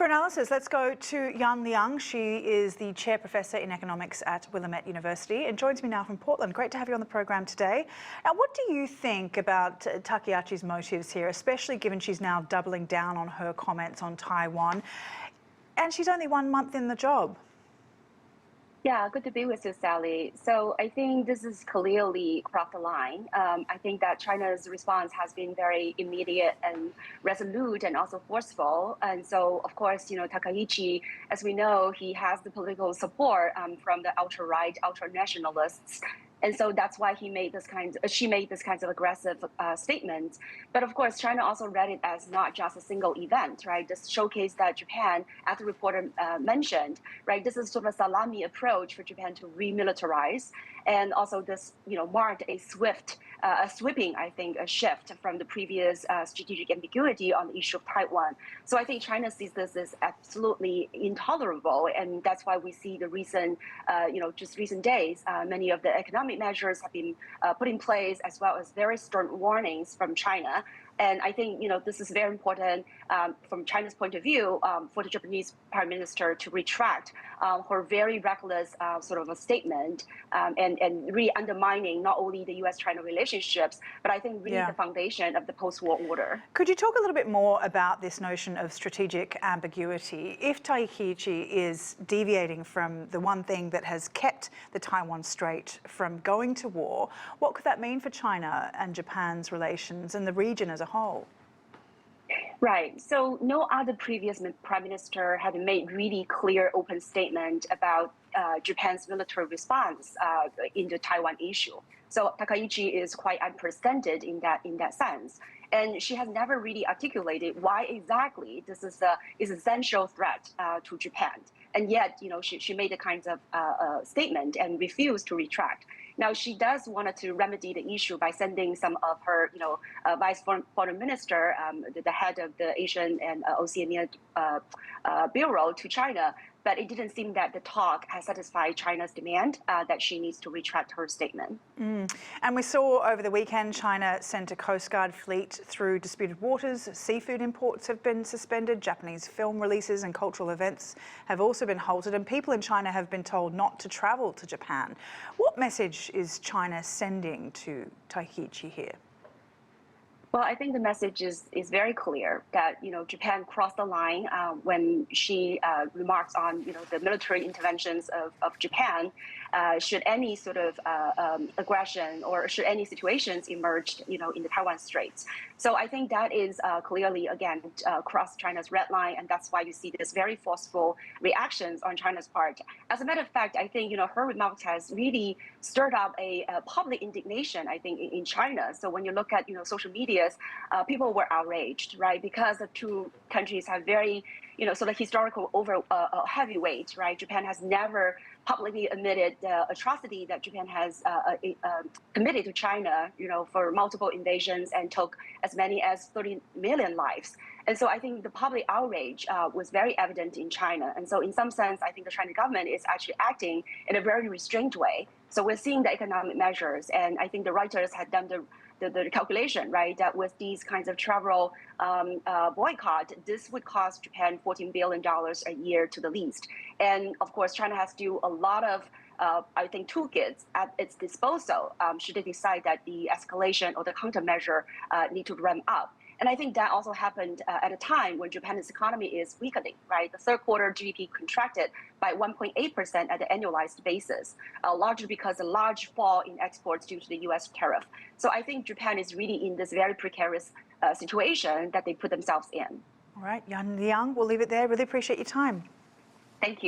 For analysis, let's go to Yan Liang. She is the Chair Professor in Economics at Willamette University and joins me now from Portland. Great to have you on the program today. Now, what do you think about Takayachi's motives here, especially given she's now doubling down on her comments on Taiwan, and she's only 1 month in the job? Yeah, good to be with you, Sally. So I think this is clearly crossed the line. I think that China's response has been very immediate and resolute and also forceful. And so, of course, Takaichi, as we know, he has the political support from the ultra-right, ultra-nationalists. And so that's why she made this kind of aggressive statements. But of course, China also read it as not just a single event, right? This showcase that Japan, as the reporter mentioned, right? This is sort of a salami approach for Japan to remilitarize. And also this, marked a sweeping, I think, a shift from the previous strategic ambiguity on the issue of Taiwan. So I think China sees this as absolutely intolerable. And that's why we see the recent, just recent days, many of the economic measures have been put in place, as well as very stern warnings from China. And I think, this is very important from China's point of view for the Japanese Prime Minister to retract her very reckless sort of a statement and really undermining not only the U.S.-China relationships, but I think really the foundation of the post-war order. Could you talk a little bit more about this notion of strategic ambiguity? If Takaichi is deviating from the one thing that has kept the Taiwan Strait from going to war, what could that mean for China and Japan's relations and the region as a whole? Right. So no other previous prime minister had made really clear, open statement about Japan's military response in the Taiwan issue. So Takaichi is quite unprecedented in that sense. And she has never really articulated why exactly this is an essential threat to Japan. And yet, she made a kind of statement and refused to retract. Now, she does want to remedy the issue by sending some of her, vice foreign minister, the head of the Asian and Oceania Bureau to China. But it didn't seem that the talk has satisfied China's demand that she needs to retract her statement. And we saw over the weekend China sent a Coast Guard fleet through disputed waters. Seafood imports have been suspended. Japanese film releases and cultural events have also been halted. And people in China have been told not to travel to Japan. What message is China sending to Takaichi here? Well, I think the message is very clear that, Japan crossed the line when she remarks on, the military interventions of Japan. Should any sort of aggression or should any situations emerge, in the Taiwan Straits. So I think that is clearly, again, crossed China's red line. And that's why you see this very forceful reactions on China's part. As a matter of fact, I think, her remarks has really stirred up a public indignation, I think, in China. So when you look at, social media, people were outraged, right? Because the two countries have very, sort of historical heavyweight, right? Japan has never publicly admitted the atrocity that Japan has committed to China, for multiple invasions and took as many as 30 million lives. And so I think the public outrage was very evident in China. And so in some sense, I think the Chinese government is actually acting in a very restrained way. So we're seeing the economic measures. And I think the writers had done the calculation, right, that with these kinds of travel boycott, this would cost Japan $14 billion a year to the least. And of course, China has to do a lot of, I think, toolkits at its disposal should it decide that the escalation or the countermeasure need to ramp up. And I think that also happened at a time when Japan's economy is weakening, right? The third quarter GDP contracted by 1.8% at the annualized basis, largely because a large fall in exports due to the U.S. tariff. So I think Japan is really in this very precarious situation that they put themselves in. All right, Yan Liang, we'll leave it there. Really appreciate your time. Thank you.